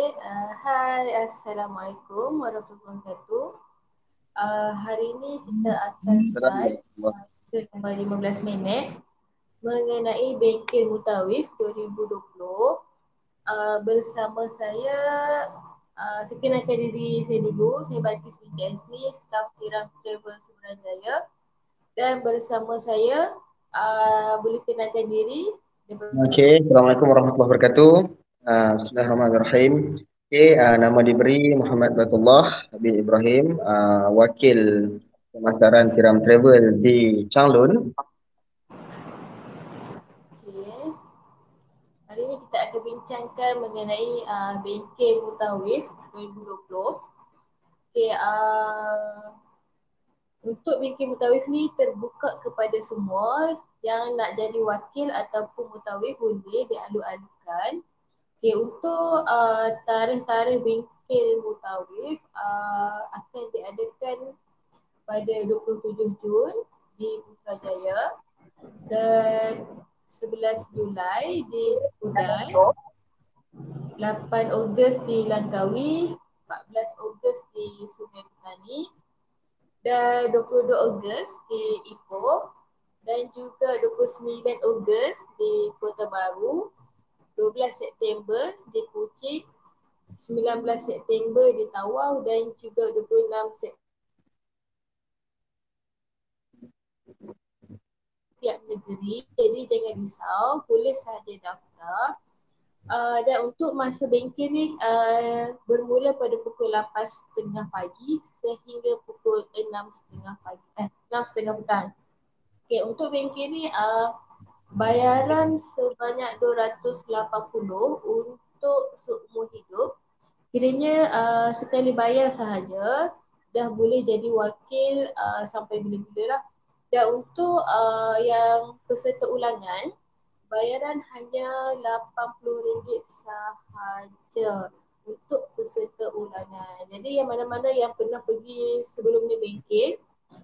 Hai, Assalamualaikum warahmatullahi wabarakatuh. Hari ini kita akan live selama 15 minit mengenai bengkel Mutawif 2020. Bersama saya, saya kenalkan diri saya dulu. Saya Balkis binti Azmi, staf Tiram Travel Subrajaya. Dan bersama saya, boleh kenalkan diri. Okey, Assalamualaikum warahmatullahi wabarakatuh. Bismillahirrahmanirrahim. Okey, nama diberi Muhammad Batullah bin Ibrahim, wakil pemasaran Tiram Travel di Changlun. Okay. Hari ini kita akan bincangkan mengenai bengkel Mutawif 2020. Okay, untuk bengkel Mutawif ni terbuka kepada semua yang nak jadi wakil ataupun Mutawif boleh dialu-alukan. Okay, untuk tarikh-tarikh bengkel Mutawif akan diadakan pada 27 Jun di Putrajaya dan 11 Julai di Skudai, 8 Ogos di Langkawi, 14 Ogos di Sungai Petani dan 22 Ogos di Ipoh dan juga 29 Ogos di Kota Baru, 12 September di Kuching, 19 September di Tawau dan juga 26 September tiap negeri. Jadi jangan risau, boleh sahaja daftar. Dan untuk masa bengkel ni bermula pada pukul 8.30 pagi sehingga pukul 6.30 pagi. 6.30 petang. Okay, untuk bengkel ni bayaran sebanyak 280 untuk seumur hidup. Kiranya sekali bayar sahaja dah boleh jadi wakil sampai bila-bila lah. Dan untuk yang peserta ulangan, bayaran hanya RM80 sahaja untuk peserta ulangan. Jadi yang mana-mana yang pernah pergi sebelum ni bengkel,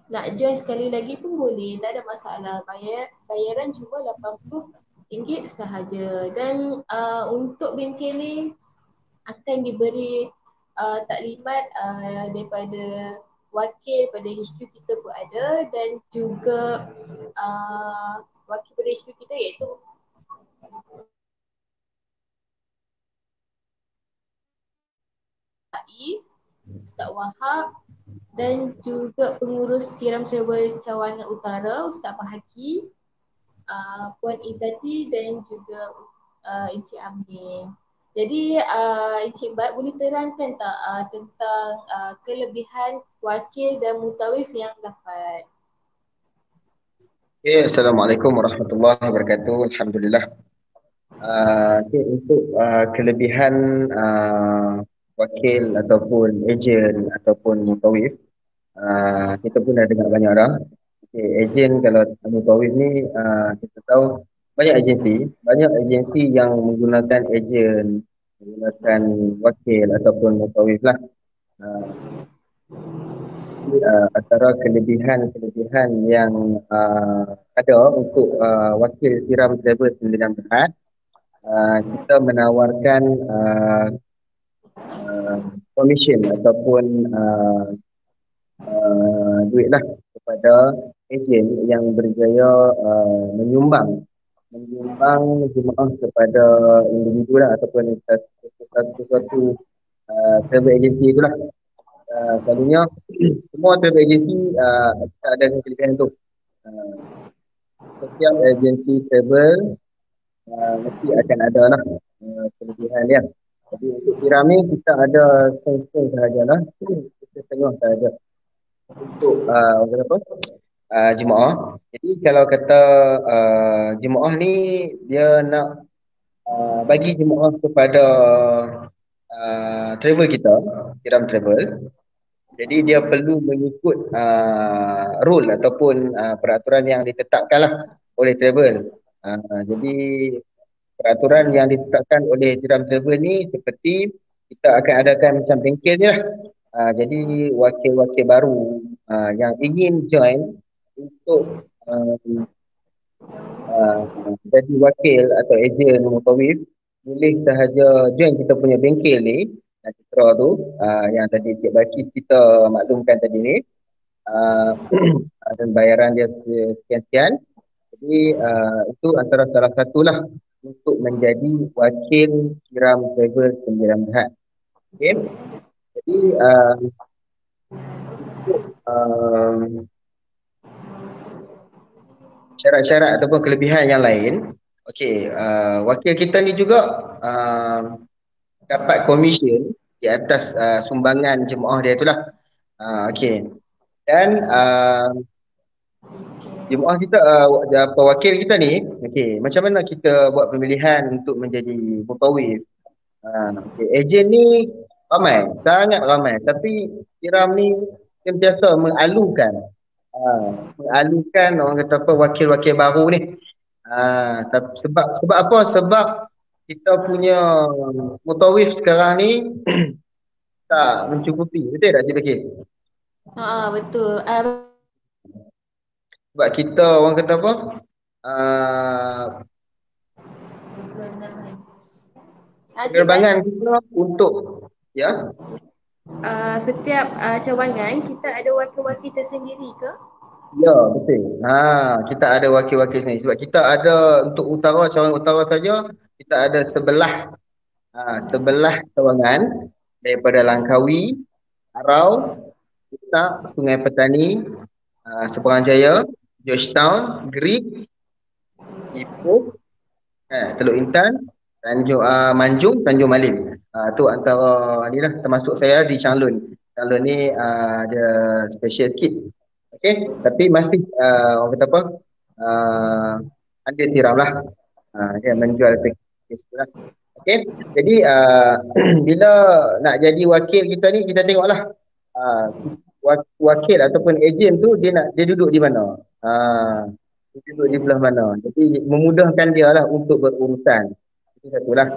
nak join sekali lagi pun boleh, tak ada masalah. Bayaran cuma RM80 sahaja. Dan untuk bengkel ni akan diberi taklimat daripada wakil pada HQ kita pun ada dan juga wakil pada HQ kita iaitu Faiz, Ustaz Wahab dan juga pengurus Tiram Travel Cawangan Utara Ustaz Fahaki, Puan Izzati dan juga Encik Amin. Jadi Encik Bat boleh terangkan tak tentang kelebihan wakil dan mutawif yang dapat? Okey, Assalamualaikum warahmatullahi wabarakatuh. Alhamdulillah. Okey, untuk kelebihan wakil ataupun ejen ataupun mutawif, kita pun dah dengar banyak orang. Okay, ejen kalau mutawif ni kita tahu banyak agensi yang menggunakan ejen, menggunakan wakil ataupun mutawif lah. Antara kelebihan yang ada untuk wakil Tiram Travel 19, kita menawarkan commission ataupun duit lah kepada ejen yang berjaya menyumbang jemaah kepada individu lah ataupun sesuatu travel agency itulah. Selalunya semua travel agency ada kelebihan tu. Setiap agensi travel mesti akan ada lah kelebihan dia. Jadi untuk Tiram ni kita ada setengah sahajalah, kita setengah sahaja untuk jemaah. Jadi kalau kata jemaah ni dia nak bagi jemaah kepada travel kita, Tiram Travel. Jadi dia perlu mengikut rule ataupun peraturan yang ditetapkan lah oleh travel. Jadi peraturan yang ditetapkan oleh Tiram Travel ni seperti kita akan adakan macam bengkel je lah. Jadi wakil-wakil baru yang ingin join untuk jadi wakil atau ejen mutawif, boleh sahaja join kita punya bengkel ni, Citra tu, yang tadi Cik Bakis kita maklumkan tadi ni, uh, dan bayaran dia sekian-sekian. Jadi itu antara salah satulah untuk menjadi wakil kiram travel Sembilan Berhad. Okay. Jadi untuk syarat-syarat ataupun kelebihan yang lain, okey, wakil kita ni juga dapat komisen di atas sumbangan jemaah dia itulah. Okey. Dan jemaah kita, apa wakil kita ni, okey, macam mana kita buat pemilihan untuk menjadi mutawif? Okay. Ejen ni ramai, sangat ramai. Tapi Kiram ni sentiasa mengalukan, orang kata apa, wakil-wakil baru ni. Sebab apa? Sebab kita punya mutawif sekarang ni tak mencukupi. Betul tak Cik Bakir? Betul. Sebab kita orang kata apa? Penerbangan kita untuk setiap cawangan kita ada wakil-wakil tersendiri ke? ya, betul. Kita ada wakil-wakil sendiri. Sebab kita ada untuk utara, cawangan utara saja, kita ada sebelah cawangan daripada Langkawi, Arau, Putak, Sungai Petani, Seberang Jaya, Georgetown, Greek, Ipoh, Teluk Intan, Manjung, Tanjung Malim. Tu antara ni lah, termasuk saya di Changlun. Changlun ni dia special sikit. Okey, tapi masih orang kata apa? Ada tiram lah. Dia menjual package tu lah. Okey. Jadi bila nak jadi wakil kita ni, kita tengoklah wakil ataupun ejen tu dia duduk di mana. Dia duduk di belah mana. Jadi memudahkan dia lah untuk berurusan. Itu satulah.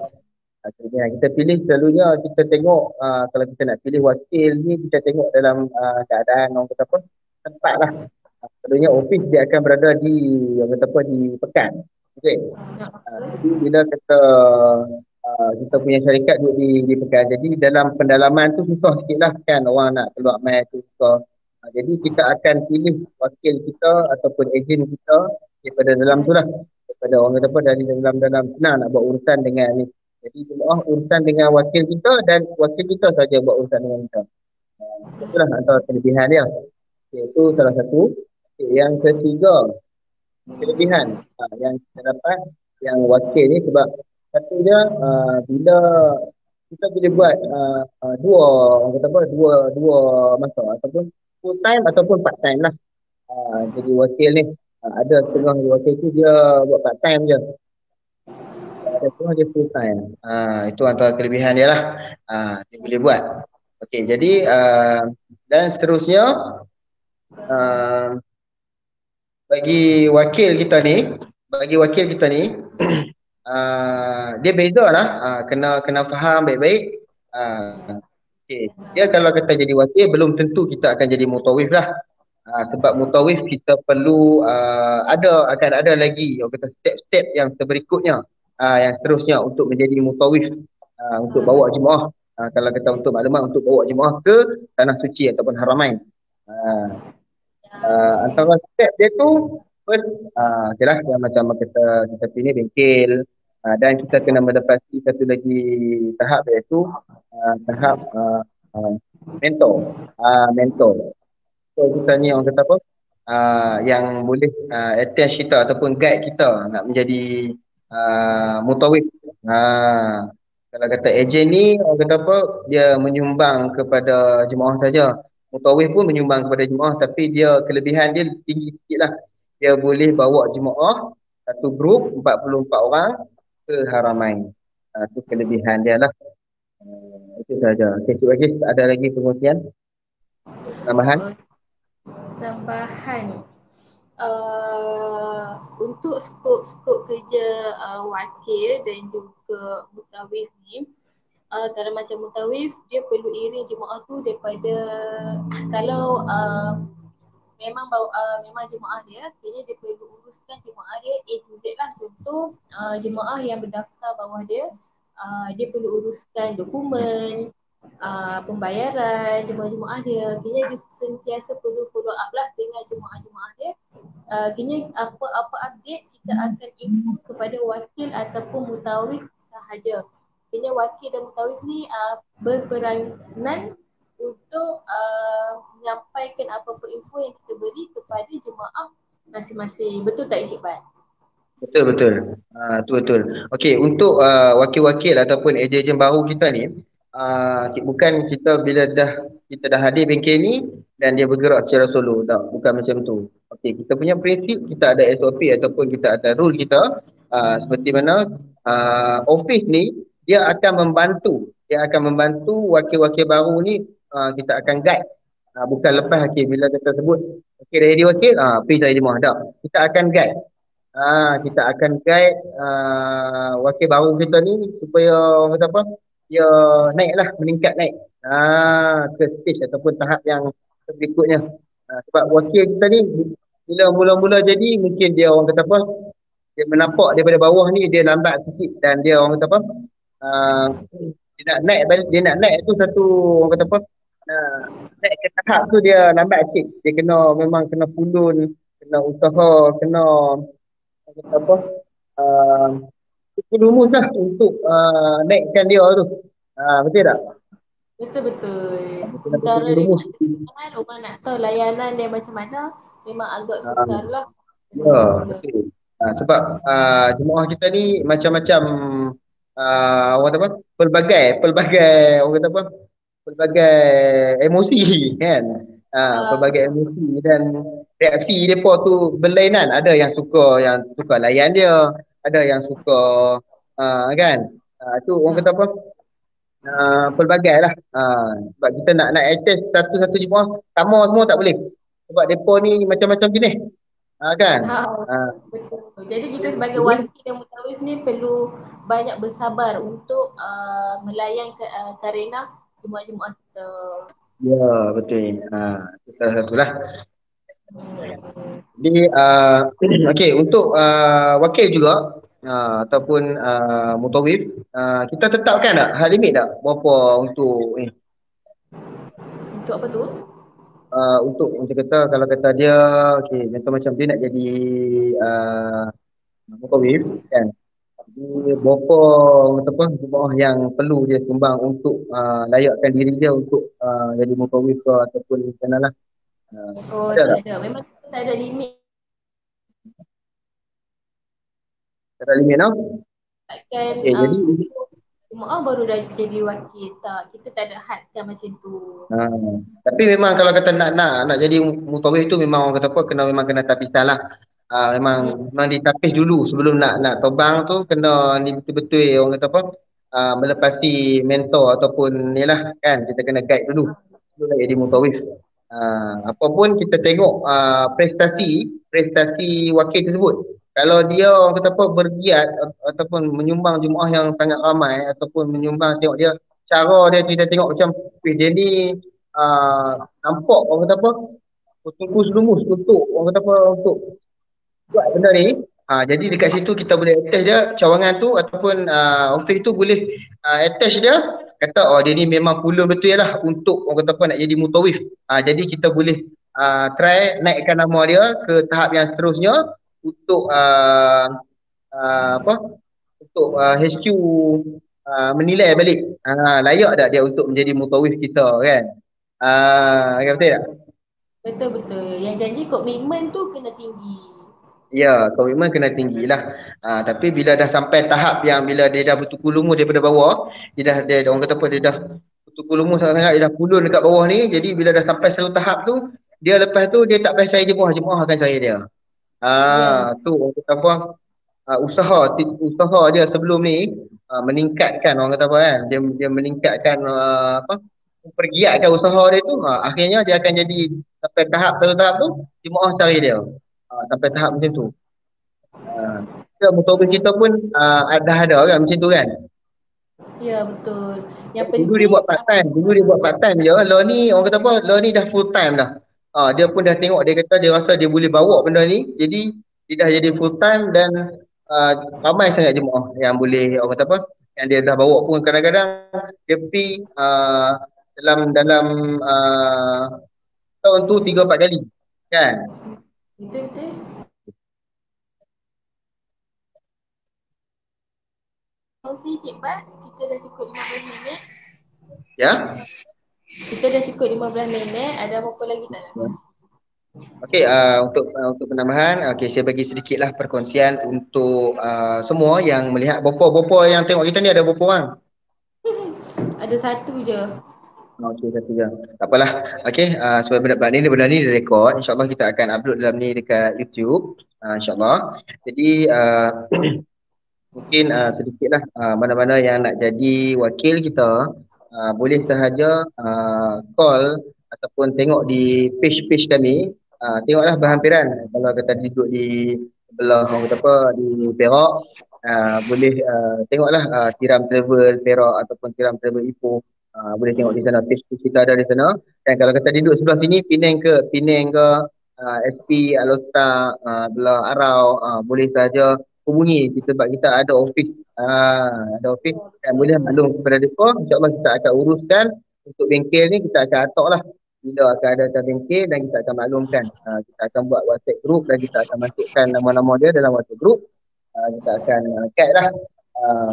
Kita pilih selalunya, kita tengok kalau kita nak pilih wakil ni, kita tengok dalam keadaan orang kata apa, tempat lah. Selalunya ofis dia akan berada di orang kata apa, di Pekan. Okey. Jadi bila kita punya syarikat duduk di Pekan, jadi dalam pendalaman tu susah sikit lah kan, orang nak keluar mai tu susah. Jadi kita akan pilih wakil kita ataupun ejen kita daripada dalam tu lah, daripada orang kata apa, dari dalam senang nak buat urusan dengan ni. Jadi jemaah urusan dengan wakil kita dan wakil kita saja buat urusan dengan kita. Itulah antara kelebihan dia. Okay, itu salah satu. Okay, yang ketiga, kelebihan yang kita dapat yang wakil ni, sebab satu dia bila kita boleh buat dua, orang kata apa, dua masa, ataupun full time ataupun part time lah. Jadi wakil ni ada setengah wakil tu dia buat part time je, ada setengah dia full time. Itu antara kelebihan dia lah. Dia boleh buat. Okey, jadi dan seterusnya bagi wakil kita ni dia beza lah, kena faham baik-baik. Okay. Dia kalau kata jadi wakil, belum tentu kita akan jadi mutawif lah. Sebab mutawif kita perlu akan ada lagi orang kata step-step yang berikutnya, yang seterusnya untuk menjadi mutawif, untuk bawa jemaah. Kalau kata untuk maklumat, untuk bawa jemaah ke tanah suci ataupun haramain. Antara step dia tu, first jelas yang macam kita pilih bengkel, dan kita kena mendapati satu lagi tahap, iaitu tahap mentor. So kita ni orang kata apa, yang boleh attach kita ataupun guide kita nak menjadi mutawif. Kalau kata ejen ni orang kata apa, dia menyumbang kepada jemaah saja. Mutawif pun menyumbang kepada jemaah, tapi dia kelebihan dia tinggi sikit lah. Dia boleh bawa jemaah satu grup 44 orang ke Haramain. Itu kelebihan dia lah. Itu saja. Okay, Cik Bagis, ada lagi pengusian? Tambahan? Tambahan untuk skop kerja wakil dan juga mutawif ni, kalau macam mutawif, dia perlu iring jemaah tu daripada, kalau memang jemaah dia, kini dia perlu uruskan jemaah dia A to Z lah. Contoh jemaah yang berdaftar bawah dia, dia perlu uruskan dokumen, pembayaran jemaah-jemaah dia. Kini dia sentiasa perlu follow up lah dengan jemaah-jemaah dia. Kini apa-apa update kita akan input kepada wakil ataupun mutawif sahaja. Kini wakil dan mutawif ni berperanan untuk menyampaikan apa-apa info yang kita beri kepada jemaah masing-masing. Betul tak Encik Pat? Betul betul. Tu betul. Okey, untuk wakil-wakil ataupun ejen-ejen baru kita ni, bukan kita bila kita dah hadir bengkel ni dan dia bergerak secara solo, tak, bukan macam tu. Okey, kita punya prinsip, kita ada SOP ataupun kita ada rule kita, seperti mana office ni dia akan membantu wakil-wakil baru ni, kita akan guide. Bukan lepas bila kita sebut okey dah jadi wakil, pergi jadi jemaah, tak. Kita akan guide. Kita akan guide wakil baru kita ni supaya orang kata apa, dia meningkat naik ke stage ataupun tahap yang berikutnya. Sebab wakil kita ni bila mula-mula jadi, mungkin dia orang kata apa, dia menampak daripada bawah ni dia lambat sikit, dan dia orang kata apa, dia nak naik balik, dia nak naik tu satu orang kata apa, naik ke tahap tu dia lambat sikit. Dia memang kena pulun, kena usaha, kena apa, cukup rumus lah untuk naikkan dia tu. Betul tak? Betul-betul. Kena Sementara cukup rumus. dengan orang nak tahu layanan dia macam mana, memang agak sukar lah. Ya, betul. Sebab jemaah kita ni macam-macam, orang kata apa, pelbagai orang kata apa, pelbagai emosi kan. Pelbagai emosi dan reaksi mereka tu berlainan. Ada yang suka layan dia, ada yang suka kan. Tu orang kata apa, pelbagai lah. Sebab kita nak attach satu-satu jemaah sama semua tak boleh. Sebab mereka ni macam-macam jenis. Kan. Betul. Jadi kita sebagai wakil dan mutawif ni perlu banyak bersabar untuk melayan karena jemaah-jemaah kita. Ya, betul. Itu salah satulah. Jadi okey, untuk wakil juga ataupun mutawif, kita tetapkan tak hal limit tak berapa untuk ni? Untuk apa tu? Untuk macam kata, kalau kata dia okey, contoh macam dia nak jadi mutawif kan. Jadi berapa ataupun jemaah yang perlu dia sumbang untuk layakkan diri dia untuk jadi mutawif ke ataupun macam mana lah. Tak ada. Memang kita tak ada limit. Tak ada limit tau. Takkan Jadi jemaah baru dah jadi wakil. Tak, kita tak ada hadkan macam tu. Tapi memang kalau kata nak jadi mutawif tu, memang orang kata apa, memang kena tapisah lah. Memang ditapis dulu sebelum nak terbang tu, kena ni betul-betul orang kata apa, melepasi mentor ataupun ni lah kan, kita kena guide dulu sebelum nak jadi mutawif. Apapun kita tengok prestasi wakil tersebut. Kalau dia orang kata apa, bergiat ataupun menyumbang jemaah yang sangat ramai, ataupun menyumbang, tengok dia, cara dia kita tengok macam dia ni nampak orang kata apa, tungkus lumus untuk orang kata apa, untuk buat benda ni. Jadi dekat situ kita boleh attach dia cawangan tu, ataupun office tu boleh attach dia, kata dia ni memang pula betul lah untuk orang kata apa nak jadi mutawif. Jadi kita boleh try naikkan nama dia ke tahap yang seterusnya untuk untuk HQ menilai balik layak tak dia untuk menjadi mutawif kita kan. Betul tak? Betul-betul. Yang janji komitmen tu kena tinggi. Ya, komitmen kena tinggi lah. Tapi bila dah sampai tahap yang bila dia dah bertukul lumus daripada bawah, dia orang kata apa, dia dah bertukul lumus sangat-sangat, dia dah pulun dekat bawah ni. Jadi bila dah sampai satu tahap tu, dia lepas tu dia tak payah cari jemaah akan cari dia. Tu orang kata apa, usaha dia sebelum ni meningkatkan, orang kata apa kan, dia meningkatkan pergiatkan usaha dia tu, akhirnya dia akan jadi sampai satu tahap tu jemaah cari dia. Sampai tahap macam tu. Mutawif kita pun dah ada kan macam tu kan. Ya, betul. Yang Dulu dia buat part time je. Law ni orang kata apa, law ni dah full time dah. Dia pun dah tengok, dia kata dia rasa dia boleh bawa benda ni, jadi dia dah jadi full time, dan ramai sangat jemaah yang boleh orang kata apa, yang dia dah bawa pun kadang-kadang dia pergi dalam dalam uh, tahun tu 3-4 kali kan. Betul-betul. Kongsi Cik Pat, kita dah cukup 15 minit. Ya. Kita dah cukup 15 minit. Ada apa-apa lagi tak nak kongsi? Okey, untuk penambahan, okey saya bagi sedikitlah perkongsian untuk semua yang melihat bopo yang tengok kita ni ada berapa orang? Ada satu je. Okey, satu je. Tak apalah. Okey, sebab benda ni direkod, insya-Allah kita akan upload dalam ni dekat YouTube, insya-Allah. Jadi mungkin sedikitlah mana-mana yang nak jadi wakil kita boleh sahaja call ataupun tengok di page-page kami. Tengoklah berhampiran kalau kata duduk di sebelah orang kata apa di Perak, boleh tengoklah Tiram Travel Perak ataupun Tiram Travel Ipoh. Boleh tengok di sana, page-page kita ada di sana. Dan kalau kata duduk sebelah sini Penang ke SP Alota belah Arau, boleh saja hubungi kita sebab kita ada office, ada office dan boleh maklum kepada depa, insya-Allah kita akan uruskan untuk bengkel ni, kita akan atok lah bila akan ada bengkel dan kita akan maklumkan. Kita akan buat WhatsApp group dan kita akan masukkan nama-nama dia dalam WhatsApp group. Kita akan guide lah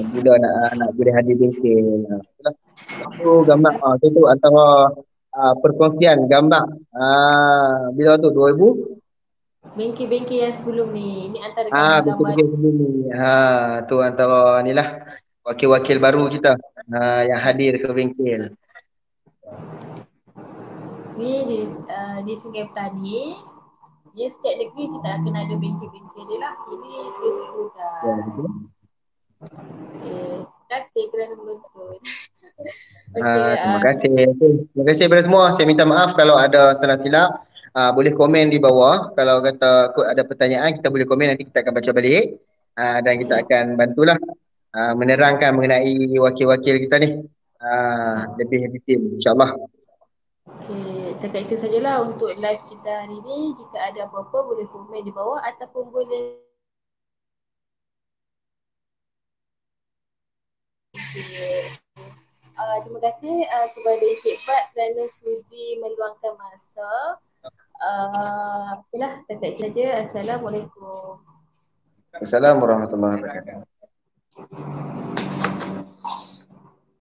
bila nak boleh hadir bengkel. Itulah. Itu gambar tu antara perkongsian gambar bila tu 2000 Bengkel-bengkel yang sebelum ni. Ini antara gambar-gambar. betul-betul sebelum ni. Tu antara ni lah wakil-wakil baru kita yang hadir ke bengkel. Ni di Sungai Petani. Dia setiap negeri kita akan ada bengkel-bengkel dia lah. Ini Facebook dah. Ya, betul. Okay. Terima kasih kerana menonton. Terima kasih. Terima kasih kepada semua. Saya minta maaf kalau ada salah silap. Boleh komen di bawah. Kalau kata ada pertanyaan, kita boleh komen. Nanti kita akan baca balik. Dan kita akan bantulah menerangkan mengenai wakil-wakil kita ni. Lebih detail, insyaAllah. Okay, setakat itu sajalah untuk live kita hari ni. Jika ada apa-apa boleh komen di bawah ataupun boleh terima kasih kepada Encik Pat kerana sudi meluangkan masa. Itulah setakat itu saja. Assalamualaikum. Assalamualaikum warahmatullahi wabarakatuh.